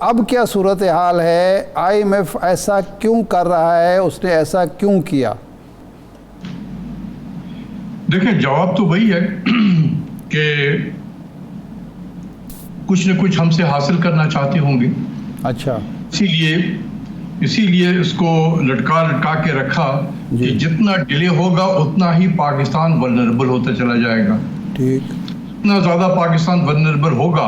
اب کیا صورتحال ہے؟ آئی ایم ایف ایسا کیوں کر رہا ہے؟ اس نے ایسا کیوں کیا؟ دیکھیں جواب تو وہی ہے کہ کچھ نہ کچھ ہم سے حاصل کرنا چاہتے ہوں گے. اچھا، اسی لیے اس کو لٹکا کے رکھا کہ جتنا ڈیلے ہوگا اتنا ہی پاکستان ولنریبل ہوتا چلا جائے گا. ٹھیک. جتنا زیادہ پاکستان ولنریبل ہوگا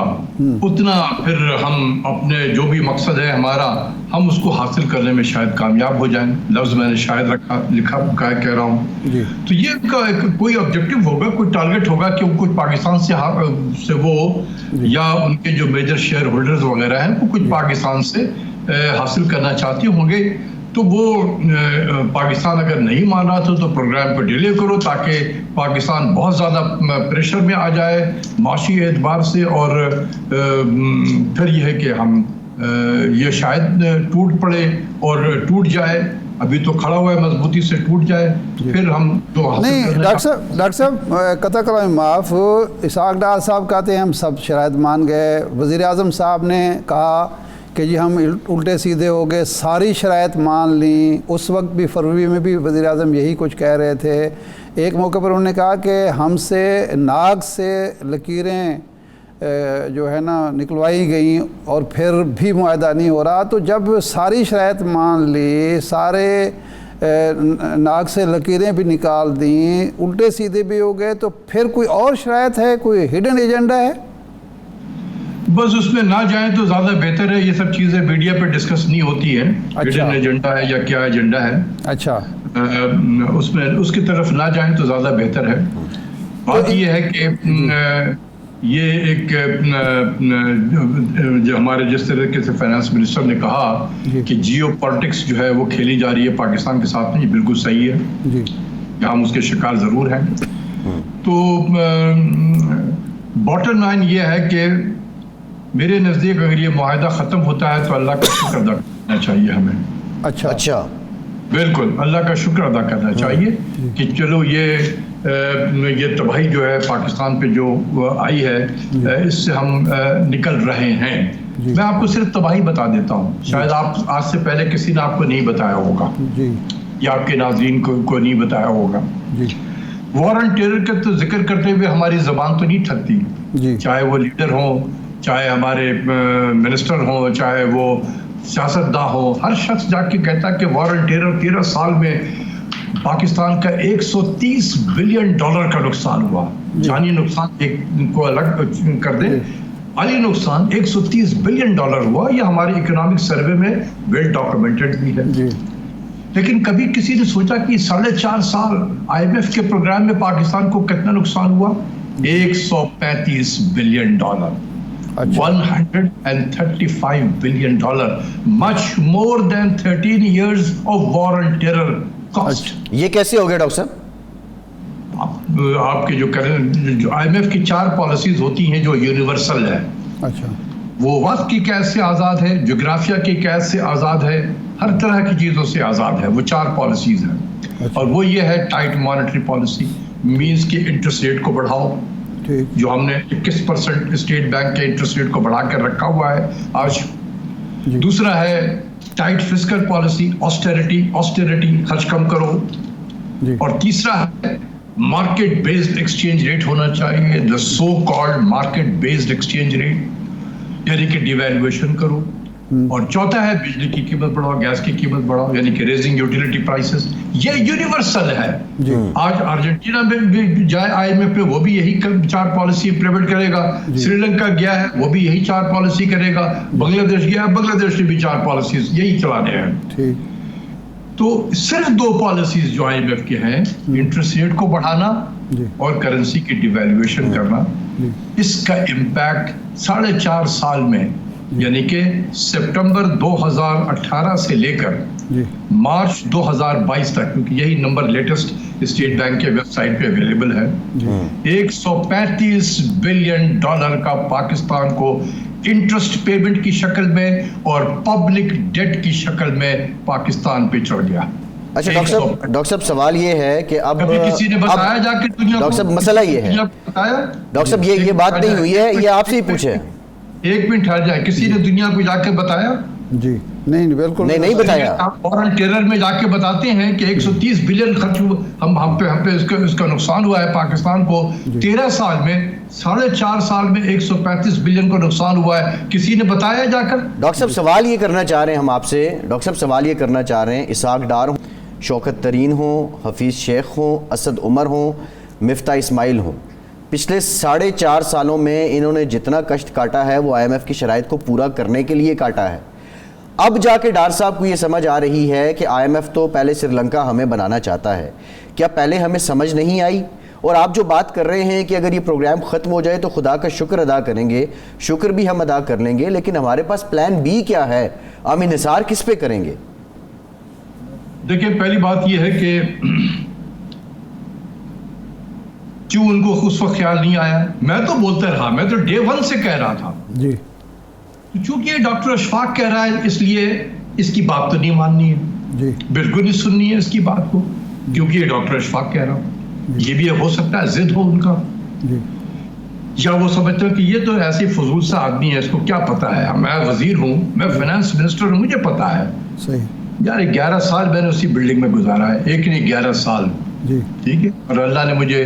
اتنا پھر ہم اپنے جو بھی مقصد ہے ہمارا ہم اس کو حاصل کرنے میں شاید کامیاب ہو جائیں. لفظ میں نے شاید لکھا کہہ رہا ہوں. تو یہ کوئی آبجیکٹو ہوگا، کوئی ٹارگٹ ہوگا کہ کچھ پاکستان سے وہ یا ان کے جو میجر شیئر ہولڈرز وغیرہ ہیں وہ کچھ پاکستان سے حاصل کرنا چاہتے ہوں گے. تو وہ پاکستان اگر نہیں مان رہا تو پروگرام کو ڈیلے کرو تاکہ پاکستان بہت زیادہ پریشر میں آ جائے معاشی اعتبار سے، اور پھر یہ ہے کہ ہم یہ شاید ٹوٹ پڑے اور ٹوٹ جائے. ابھی تو کھڑا ہوا ہے مضبوطی سے، ٹوٹ جائے پھر ہم جو نہیں. ڈاکٹر صاحب قطع کلام معاف، اسحاق ڈار صاحب کہتے ہیں ہم سب شرائط مان گئے. وزیر اعظم صاحب نے کہا کہ جی ہم الٹے سیدھے ہو گئے، ساری شرائط مان لیں. اس وقت بھی فروری میں بھی وزیر اعظم یہی کچھ کہہ رہے تھے. ایک موقع پر انہوں نے کہا کہ ہم سے ناک سے لکیریں جو ہے نا نکلوائی گئیں اور پھر بھی معاہدہ نہیں ہو رہا. تو جب ساری شرائط مان لی، سارے ناک سے لکیریں بھی نکال دیں، الٹے سیدھے بھی ہو گئے، تو پھر کوئی اور شرائط ہے، کوئی ہڈن ایجنڈا ہے؟ بس اس میں نہ جائیں تو زیادہ بہتر ہے. یہ سب چیزیں میڈیا پہ ڈسکس نہیں ہوتی ہیں. ہڈن ایجنڈا ہے یا کیا ایجنڈا ہے، اچھا اس کی طرف نہ جائیں تو زیادہ بہتر ہے. بات یہ ہے کہ یہ ایک جو ہمارے جس طریقے سے فائنانس منسٹر نے کہا کہ جیو پالیٹکس جو ہے وہ کھیلی جا رہی ہے پاکستان کے ساتھ، نہیں بالکل صحیح ہے. ہم اس کے شکار ضرور ہیں. تو باٹم لائن یہ ہے کہ میرے نزدیک اگر یہ معاہدہ ختم ہوتا ہے تو اللہ کا شکر ادا کرنا چاہیے ہمیں. اچھا بالکل اللہ کا شکر ادا کرنا چاہیے کہ چلو یہ تباہی جو ہے پاکستان پہ جو آئی ہے اس سے ہم نکل رہے ہیں. میں آپ کو صرف تباہی بتا دیتا ہوں، شاید آپ آج سے پہلے کسی نے آپ کو نہیں بتایا ہوگا یا آپ کے ناظرین کو نہیں بتایا ہوگا. وار آن ٹیرر کا تو ذکر کرتے ہوئے ہماری زبان تو نہیں تھکتی، چاہے وہ لیڈر ہوں، چاہے ہمارے منسٹر ہوں، چاہے وہ سیاستداں ہوں. ہر شخص جا کے کہتا ہے کہ وار آن ٹیرر 13 سال میں پاکستان کا $130 بلین کا نقصان ہوا. جانی نقصان کو الگ کر دیں، مالی نقصان $130 بلین ہوا. یہ ہمارے اکنامک سروے میں ویل ڈاکومنٹڈ بھی ہے. لیکن کبھی کسی نے سوچا کہ 4.5 سال آئی ایم ایف کے پروگرام میں پاکستان کو کتنا نقصان ہوا؟ $135 billion. 135 billion dollar, much more than 13 years of war on terror cost. یہ کیسے ہو گیا ڈاکٹر صاحب؟ آپ کے جو آئی ایم ایف کی 4 پالیسیز ہوتی ہیں جو یونیورسل ہے. اچھا، وہ وقت کی قید سے آزاد ہے، جغرافیہ کی قید سے آزاد ہے، ہر طرح کی چیزوں سے آزاد ہے. وہ 4 پالیسیز ہیں. اور وہ یہ ہے ٹائٹ مانیٹری پالیسی، مینس کہ انٹرسٹ ریٹ کو بڑھاؤ، جو ہم نے 21% اسٹیٹ بینک کے انٹرسٹ ریٹ کو بڑھا کر رکھا ہوا ہے آج. دوسرا ہے ٹائٹ فسکل پالیسی، آسٹیریٹی، خرچ کم کرو. اور تیسرا ہے مارکیٹ بیسڈ ایکسچینج ریٹ ہونا چاہیے، the so called market based exchange rate، یعنی کہ ڈیویلویشن کرو. اور چوتھا ہے بجلی کی قیمت بڑھاؤ، گیس کی قیمت بڑھاؤ، یعنی کہ ریزنگ یوٹیلیٹی پرائسز. یہ یونیورسل ہے. آج ارجنٹینا میں بھی جائے آئی ایم ایف پہ، وہ بھی یہی 4 پالیسی امپلیمنٹ کرے گا. سری لنکا گیا ہے وہ بھی یہی 4 پالیسی کرے گا. بنگلہ دیش گیا ہے، بنگلہ دیش نے بھی 4 پالیسیز یہی چلانے ہیں. تو صرف 2 پالیسیز جو آئی ایم ایف کے ہیں، انٹرسٹ ریٹ کو بڑھانا اور کرنسی کی ڈیویلویشن کرنا، اس کا امپیکٹ 4.5 سال میں، یعنی کہ سپٹمبر 2018 سے لے کر مارچ 2022 تک، کیونکہ یہی نمبر لیٹسٹ اسٹیٹ بینک کے ویب سائٹ پہ اویلیبل ہے، $135 بلین کا پاکستان کو انٹرسٹ پیمنٹ کی شکل میں اور پبلک ڈیٹ کی شکل میں پاکستان پہ چڑھ گیا. اچھا ڈاکٹر صاحب سوال یہ ہے کہ اب کسی نے بتایا جا کے دنیا کو؟ ڈاکٹر صاحب مسئلہ یہ ہے، ڈاکٹر صاحب یہ بات نہیں ہوئی ہے، یہ آپ سے ہی پوچھے. ایک منٹ ٹھہر جائے, کسی نے دنیا کو جا کے بتایا؟ جی نہیں بالکل نہیں بتایا. فورن ٹیرر میں جا کے بتاتے ہیں کہ 130 بلین خرچ ہم پہ اس کا نقصان ہوا ہے پاکستان کو 13 سال میں, 4.5 سال میں 135 بلین کو نقصان ہوا ہے, کسی نے بتایا جا کر؟ ڈاکٹر صاحب سوال یہ کرنا چاہ رہے ہیں ہم آپ سے, ڈاکٹر صاحب سوال یہ کرنا چاہ رہے ہیں, اسحاق ڈار ہوں, شوکت ترین ہوں, حفیظ شیخ ہوں, اسد عمر ہوں, مفتاح اسماعیل ہوں, پچھلے 4.5 سالوں میں انہوں نے جتنا کشٹ کاٹا ہے وہ IMF کی شرائط کو پورا کرنے کے لیے کاٹا ہے. اب جا کے ڈار صاحب کو یہ سمجھ آ رہی ہے کہ IMF تو پہلے سری لنکا ہمیں بنانا چاہتا ہے, کیا پہلے ہمیں سمجھ نہیں آئی؟ اور آپ جو بات کر رہے ہیں کہ اگر یہ پروگرام ختم ہو جائے تو خدا کا شکر ادا کریں گے, شکر بھی ہم ادا کر لیں گے, لیکن ہمارے پاس پلان بی کیا ہے؟ ہم انحصار کس پہ کریں گے؟ دیکھیں پہلی بات یہ ہے کہ کیوں ان کو اس وقت خیال نہیں آیا؟ میں تو بولتا رہا, میں تو ڈے 1 سے کہہ رہا تھا جی, چونکہ ڈاکٹر اشفاق کہہ رہا ہے اس لیے اس کی بات تو نہیں ماننی ہے, جی بالکل نہیں سننی ہے اس کی بات کو, کیونکہ یہ ڈاکٹر اشفاق کہہ رہا. یہ بھی ہو سکتا ہے ضد ہو ان کا, جی یا وہ سمجھتے ہیں کہ یہ تو ایسی فضول سا آدمی ہے, اس کو کیا پتا ہے, میں وزیر ہوں, میں فائنانس منسٹر ہوں, مجھے پتا ہے. صحیح. یار 11 سال میں نے اسی بلڈنگ میں گزارا ہے, ایک نہیں 11 سال. جی ٹھیک ہے, اور اللہ نے مجھے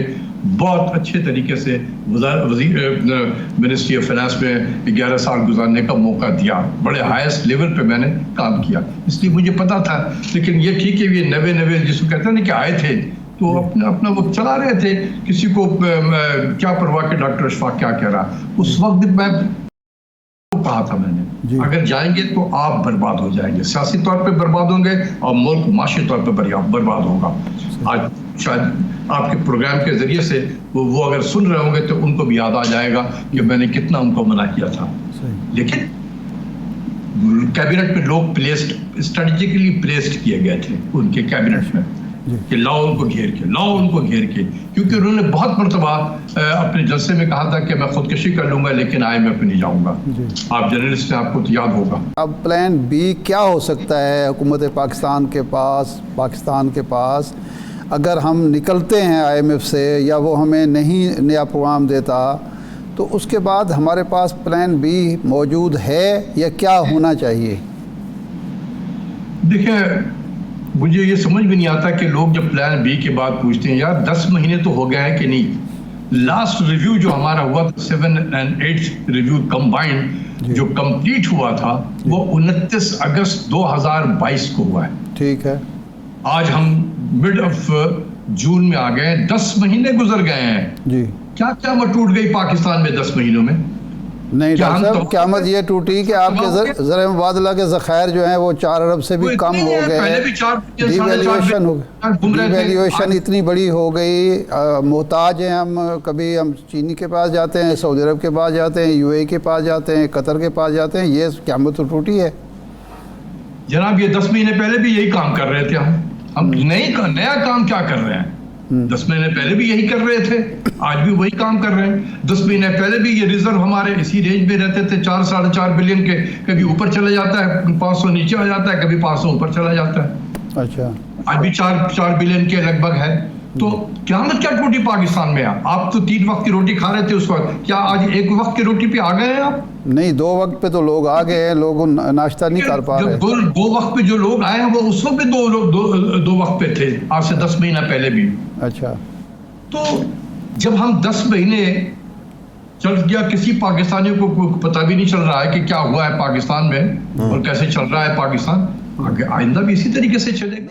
بہت اچھے طریقے سے منسٹری آف فائنانس میں 11 سال گزارنے کا موقع دیا, بڑے ہائیسٹ لیول پہ میں نے کام کیا, اس لیے مجھے پتا تھا. لیکن یہ ٹھیک ہے یہ نوے جس کو کہتے ہیں نا کہ آئے تھے تو اپنا وہ چلا رہے تھے, کسی کو کیا پرواہ کہ ڈاکٹر اشفاق کیا کہہ رہا. اس وقت میں کہا تھا میں نے, اگر جائیں گے تو آپ برباد ہو جائیں گے, سیاسی طور پہ برباد ہوں گے اور ملک معاشی طور پہ برباد ہوگا. آج شاید آپ کے پروگرام کے ذریعے سے وہ اگر سن رہے ہوں گے تو ان کو بھی یاد آ جائے گا کہ میں نے کتنا ان کو منع کیا تھا. لیکن کیبنٹ میں لوگ اسٹریٹجیکلی پلیسڈ کیے گئے تھے ان کے کیبنٹ میں کہ لاؤ ان کو گھیر کے, کیونکہ انہوں نے بہت مرتبہ اپنے جلسے میں کہا تھا کہ میں خودکشی کر لوں گا لیکن IMF میں نہیں جاؤں گا. آپ جرنلسٹ ہیں, آپ کو تو یاد ہوگا. اب پلان بی کیا ہو سکتا ہے حکومت پاکستان کے پاس اگر ہم نکلتے ہیں IMF سے یا وہ ہمیں نہیں نیا پروگرام دیتا, تو اس کے بعد ہمارے پاس پلان بی موجود ہے یا کیا ہونا چاہیے؟ دیکھیں مجھے یہ سمجھ بھی نہیں آتا کہ لوگ جب پلان بی کے بعد پوچھتے ہیں, یار 10 مہینے تو ہو گئے ہیں کہ نہیں. لاسٹ ریویو جو ہمارا ہوا تھا 7 and 8 ریویو کمبائنڈ جو کمپلیٹ ہوا تھا وہ 29 اگست 2022 کو ہوا ہے. ٹھیک ہے, آج ہم مڈ آف جون میں آ گئے, 10 مہینے گزر گئے ہیں. جی کیا قیامت ٹوٹ گئی پاکستان میں 10 مہینوں میں؟ نہیں ڈاکٹر صاحب, قیامت یہ ٹوٹی کہ آپ کے زرعی مبادلہ کے ذخائر جو ہیں وہ 4 ارب سے بھی کم ہو گئے, ڈیویلیویشن اتنی بڑی ہو گئی, محتاج ہیں ہم. کبھی ہم چینی کے پاس جاتے ہیں, سعودی عرب کے پاس جاتے ہیں, UAE کے پاس جاتے ہیں, قطر کے پاس جاتے ہیں, یہ قیامت تو ٹوٹی ہے. جناب یہ 10 مہینے پہلے بھی یہی کام کر رہے تھے ہم نیا کام کیا کر رہے ہیں؟ 10 مہینے پہلے بھی یہی کر رہے تھے, آج بھی وہی کام کر رہے ہیں. 10 مہینے پہلے بھی یہ ریزرو ہمارے اسی رینج میں رہتے تھے 4-4.5 بلین کے, کبھی اوپر چلا جاتا ہے, 500 نیچے آ جاتا ہے, کبھی 500 اوپر چلا جاتا ہے. اچھا, آج بھی 4 بلین کے لگ بھگ ہے. تو قیامت کیا ٹوٹی پاکستان میں؟ آپ تو 3 وقت کی روٹی کھا رہے تھے اس وقت, کیا آج 1 وقت کی روٹی پہ آ گئے ہیں آپ؟ نہیں, 2 وقت پہ تو لوگ آ گئے ہیں, لوگ ناشتہ نہیں کر پا رہے. 2 وقت پہ جو لوگ آئے ہیں وہ اس وقت بھی 2 وقت پہ تھے, آج سے 10 مہینہ پہلے بھی. اچھا, تو جب ہم 10 مہینے چل گیا, کسی پاکستانی کو پتہ بھی نہیں چل رہا ہے کہ کیا ہوا ہے پاکستان میں اور کیسے چل رہا ہے پاکستان, آگے آئندہ بھی اسی طریقے سے چلے گا.